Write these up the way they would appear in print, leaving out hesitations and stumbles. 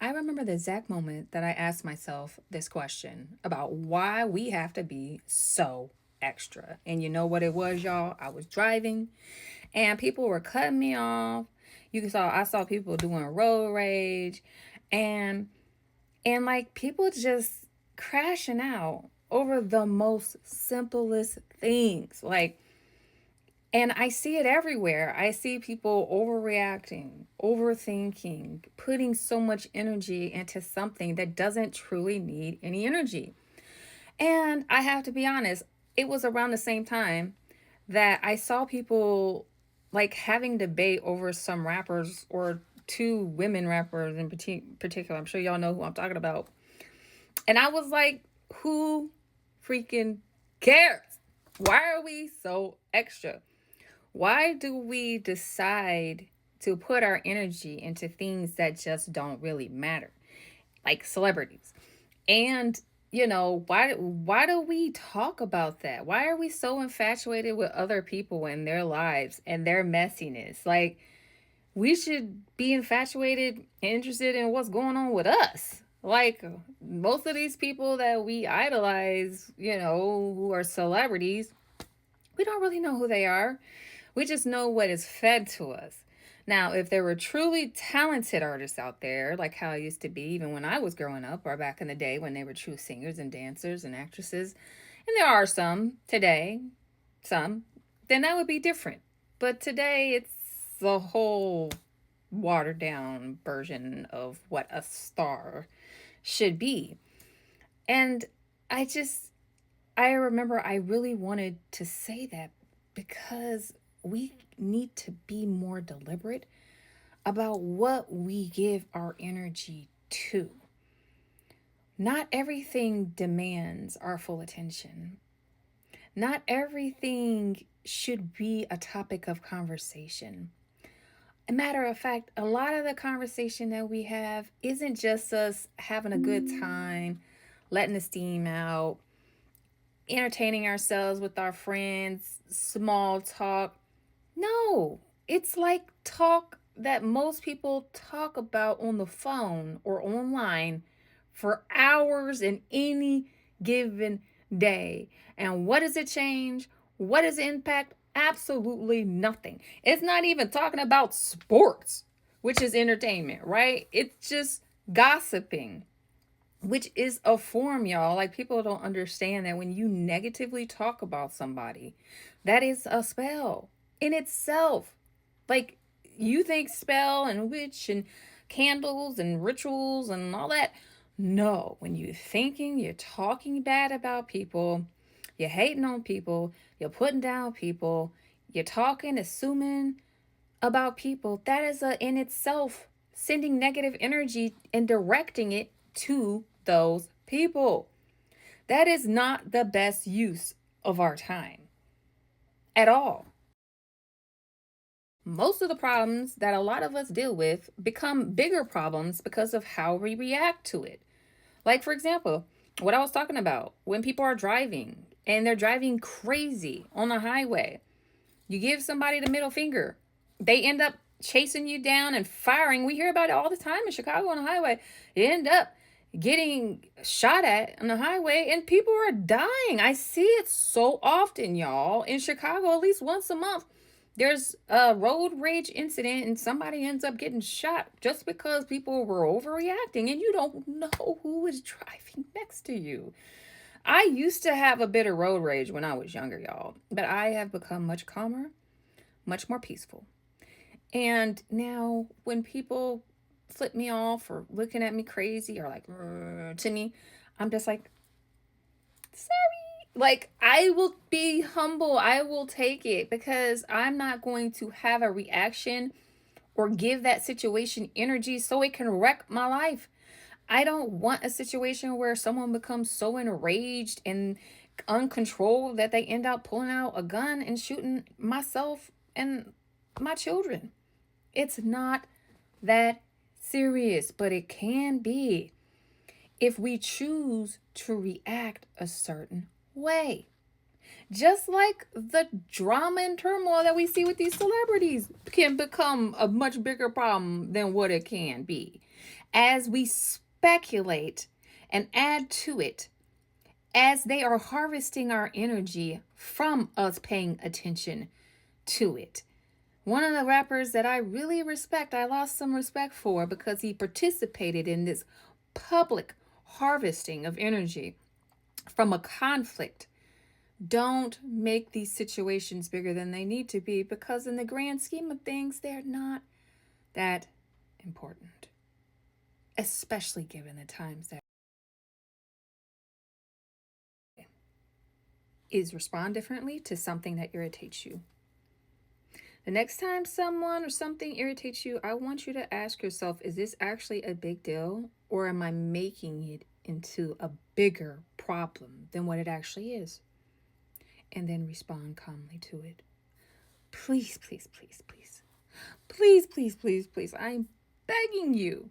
I remember the exact moment that I asked myself this question about why we have to be so extra. And you know what it was, y'all? I was driving and people were cutting me off. I saw people doing road rage and like people just crashing out over the most simplest things. And I see it everywhere. I see people overreacting, overthinking, putting so much energy into something that doesn't truly need any energy. And I have to be honest, it was around the same time that I saw people like having debate over some rappers or two women rappers in particular. I'm sure y'all know who I'm talking about. And I was like, who freaking cares? Why are we so extra? Why do we decide to put our energy into things that just don't really matter, like celebrities? And why do we talk about that? Why are we so infatuated with other people and their lives and their messiness? Like, we should be infatuated and interested in what's going on with us. Like, most of these people that we idolize, who are celebrities, we don't really know who they are. We just know what is fed to us. Now, if there were truly talented artists out there, like how it used to be, even when I was growing up or back in the day when they were true singers and dancers and actresses, and there are some today, some, then that would be different. But today, it's the whole watered down version of what a star should be. And I just, I remember I really wanted to say that because we need to be more deliberate about what we give our energy to. Not everything demands our full attention. Not everything should be a topic of conversation. A matter of fact, a lot of the conversation that we have isn't just us having a good time, letting the steam out, entertaining ourselves with our friends, small talk. No, it's like talk that most people talk about on the phone or online for hours in any given day. And what does it change? What does it impact? Absolutely nothing. It's not even talking about sports, which is entertainment, right? It's just gossiping, which is a form, y'all. Like, people don't understand that when you negatively talk about somebody, that is a spell in itself. Like, you think spell and witch and candles and rituals and all that. No, when you're thinking, you're talking bad about people, you're hating on people, you're putting down people, you're talking, assuming about people, that is in itself sending negative energy and directing it to those people. That is not the best use of our time at all. Most of the problems that a lot of us deal with become bigger problems because of how we react to it. Like, for example, what I was talking about when people are driving and they're driving crazy on the highway, you give somebody the middle finger, they end up chasing you down and firing. We hear about it all the time in Chicago on the highway. You end up getting shot at on the highway and people are dying. I see it so often, y'all. In Chicago, at least once a month, there's a road rage incident and somebody ends up getting shot just because people were overreacting and you don't know who is driving next to you. I used to have a bit of road rage when I was younger, y'all, but I have become much calmer, much more peaceful. And now when people flip me off or looking at me crazy or like to me, I'm just like, sorry. Like, I will be humble. I will take it because I'm not going to have a reaction or give that situation energy so it can wreck my life. I don't want a situation where someone becomes so enraged and uncontrolled that they end up pulling out a gun and shooting myself and my children. It's not that serious, but it can be if we choose to react a certain way. Just like the drama and turmoil that we see with these celebrities can become a much bigger problem than what it can be. as we speculate and add to it, as they are harvesting our energy from us paying attention to it. One of the rappers that I really respect, I lost some respect for because he participated in this public harvesting of energy from a conflict. Don't make these situations bigger than they need to be, because in the grand scheme of things, they're not that important, especially given the times that is. Respond differently to something that irritates you. The next time someone or something irritates you, I want you to ask yourself, is this actually a big deal, or am I making it into a bigger problem than what it actually is? And then respond calmly to it. Please, please, please, please. Please, please, please, please. I'm begging you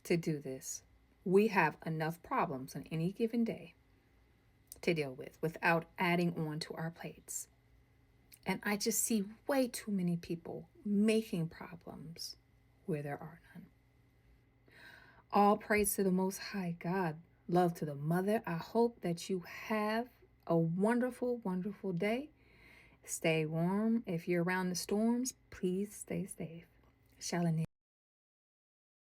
to do this. We have enough problems on any given day to deal with without adding on to our plates. And I just see way too many people making problems where there are none. All praise to the Most High God. Love to the Mother. I hope that you have a wonderful, wonderful day. Stay warm. If you're around the storms, please stay safe. Shalom.